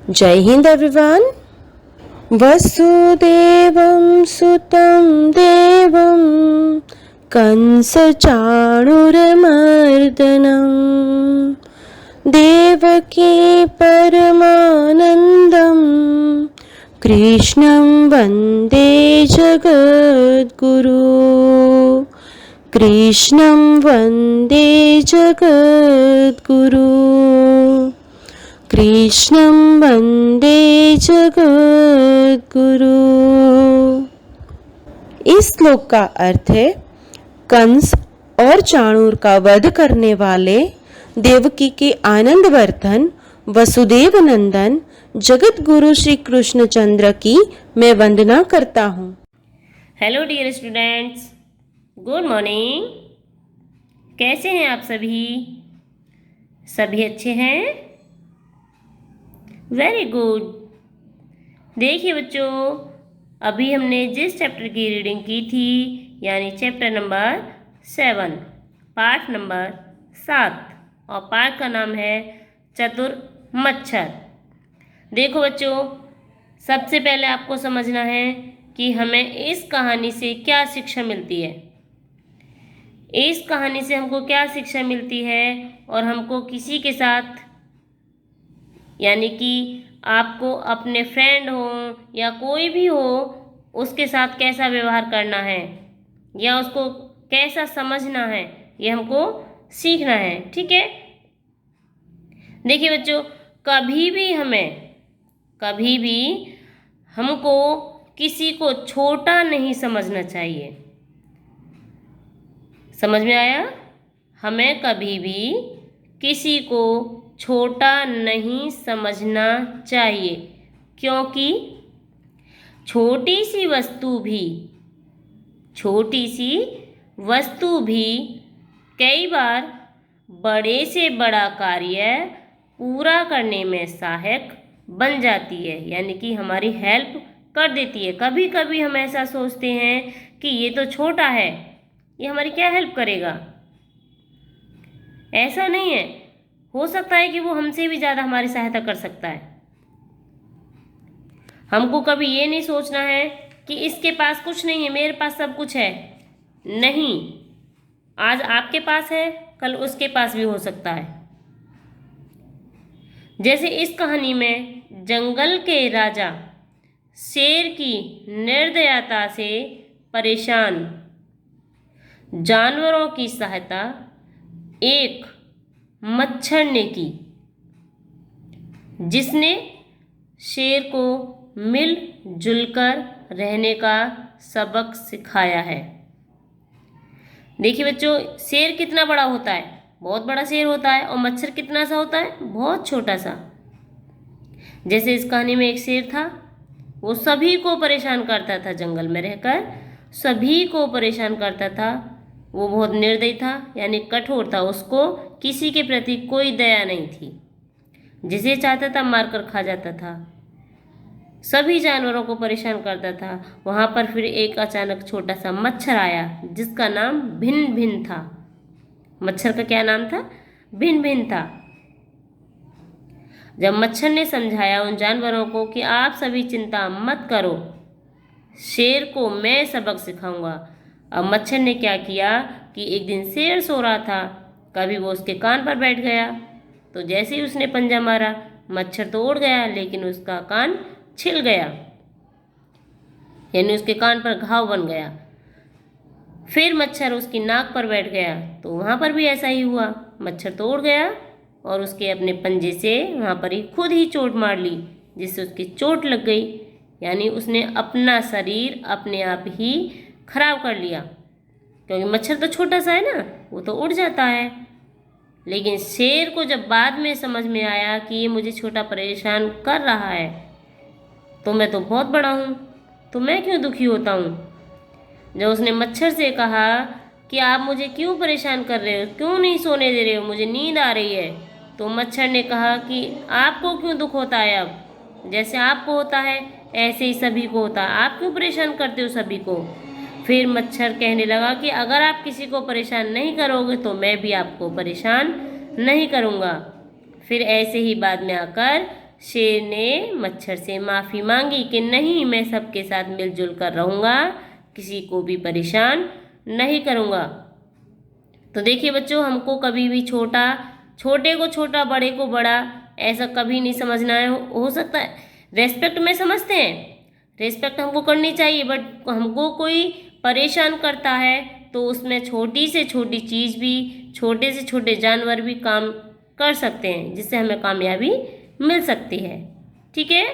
जय हिंद एवरीवन। वसुदेवं सुतं देवं कंसचाणूरमर्दनं देवकी परमानन्दं कृष्णं वन्दे जगद्गुरु। कृष्णं वन्दे जगद्गुरु। कृष्णं वन्दे जगद्गुरु। इस श्लोक का अर्थ है कंस और चाणूर का वध करने वाले देवकी के आनंद वर्धन वसुदेव नंदन जगत गुरु श्री कृष्ण चंद्र की मैं वंदना करता हूँ। Hello dear students, good morning. कैसे हैं आप सभी? सभी अच्छे हैं? Very good. देखिए बच्चों, अभी हमने जिस चैप्टर की रीडिंग की थी यानी चैप्टर नंबर 7, पाठ नंबर 7, और पाठ का नाम है चतुर मच्छर। देखो बच्चों, सबसे पहले आपको समझना है कि हमें इस कहानी से क्या शिक्षा मिलती है। इस कहानी से हमको क्या शिक्षा मिलती है और हमको किसी के साथ यानी कि आपको अपने फ्रेंड हो या कोई भी हो उसके साथ कैसा व्यवहार करना है या उसको कैसा समझना है, ये हमको सीखना है। ठीक है। देखिए बच्चों, कभी भी हमको किसी को छोटा नहीं समझना चाहिए। समझ में आया? हमें कभी भी किसी को छोटा नहीं समझना चाहिए, क्योंकि छोटी सी वस्तु भी कई बार बड़े से बड़ा कार्य पूरा करने में सहायक बन जाती है, यानी कि हमारी हेल्प कर देती है। कभी कभी हम ऐसा सोचते हैं कि ये तो छोटा है, ये हमारी क्या हेल्प करेगा। ऐसा नहीं है, हो सकता है कि वो हमसे भी ज़्यादा हमारी सहायता कर सकता है। हमको कभी ये नहीं सोचना है कि इसके पास कुछ नहीं है, मेरे पास सब कुछ है। नहीं, आज आपके पास है, कल उसके पास भी हो सकता है। जैसे इस कहानी में जंगल के राजा शेर की निर्दयता से परेशान जानवरों की सहायता एक मच्छर ने की, जिसने शेर को मिलजुल कर रहने का सबक सिखाया है। देखिए बच्चों, शेर कितना बड़ा होता है, बहुत बड़ा शेर होता है, और मच्छर कितना सा होता है, बहुत छोटा सा। जैसे इस कहानी में एक शेर था, वो सभी को परेशान करता था, जंगल में रहकर सभी को परेशान करता था। वो बहुत निर्दयी था, यानी कठोर था, उसको किसी के प्रति कोई दया नहीं थी। जिसे चाहता था मारकर खा जाता था, सभी जानवरों को परेशान करता था। वहाँ पर फिर एक अचानक छोटा सा मच्छर आया, जिसका नाम भिन भिन था। मच्छर का क्या नाम था? भिन भिन था। जब मच्छर ने समझाया उन जानवरों को कि आप सभी चिंता मत करो, शेर को मैं सबक सिखाऊंगा। अब मच्छर ने क्या किया कि एक दिन शेर सो रहा था, कभी वो उसके कान पर बैठ गया, तो जैसे ही उसने पंजा मारा, मच्छर तो उड़ गया, लेकिन उसका कान छिल गया, यानी उसके कान पर घाव बन गया। फिर मच्छर उसकी नाक पर बैठ गया, तो वहाँ पर भी ऐसा ही हुआ, मच्छर तो उड़ गया और उसके अपने पंजे से वहाँ पर ही खुद ही चोट मार ली, जिससे उसकी चोट लग गई, यानी उसने अपना शरीर अपने आप ही खराब कर लिया। क्योंकि मच्छर तो छोटा सा है ना, वो तो उड़ जाता है। लेकिन शेर को जब बाद में समझ में आया कि ये मुझे छोटा परेशान कर रहा है, तो मैं तो बहुत बड़ा हूँ, तो मैं क्यों दुखी होता हूँ। जब उसने मच्छर से कहा कि आप मुझे क्यों परेशान कर रहे हो, क्यों नहीं सोने दे रहे हो, मुझे नींद आ रही है, तो मच्छर ने कहा कि आपको क्यों दुख होता है, अब जैसे आपको होता है ऐसे ही सभी को होता है, आप क्यों परेशान करते हो सभी को। फिर मच्छर कहने लगा कि अगर आप किसी को परेशान नहीं करोगे तो मैं भी आपको परेशान नहीं करूँगा। फिर ऐसे ही बाद में आकर शेर ने मच्छर से माफ़ी मांगी कि नहीं, मैं सबके साथ मिलजुल कर रहूँगा, किसी को भी परेशान नहीं करूँगा। तो देखिए बच्चों, हमको कभी भी छोटे को छोटा, बड़े को बड़ा ऐसा कभी नहीं समझना है। हो सकता है रेस्पेक्ट में समझते हैं, रेस्पेक्ट हमको करनी चाहिए, बट हमको कोई परेशान करता है तो उसमें छोटी से छोटी चीज़ भी, छोटे से छोटे जानवर भी काम कर सकते हैं, जिससे हमें कामयाबी मिल सकती है। ठीक है।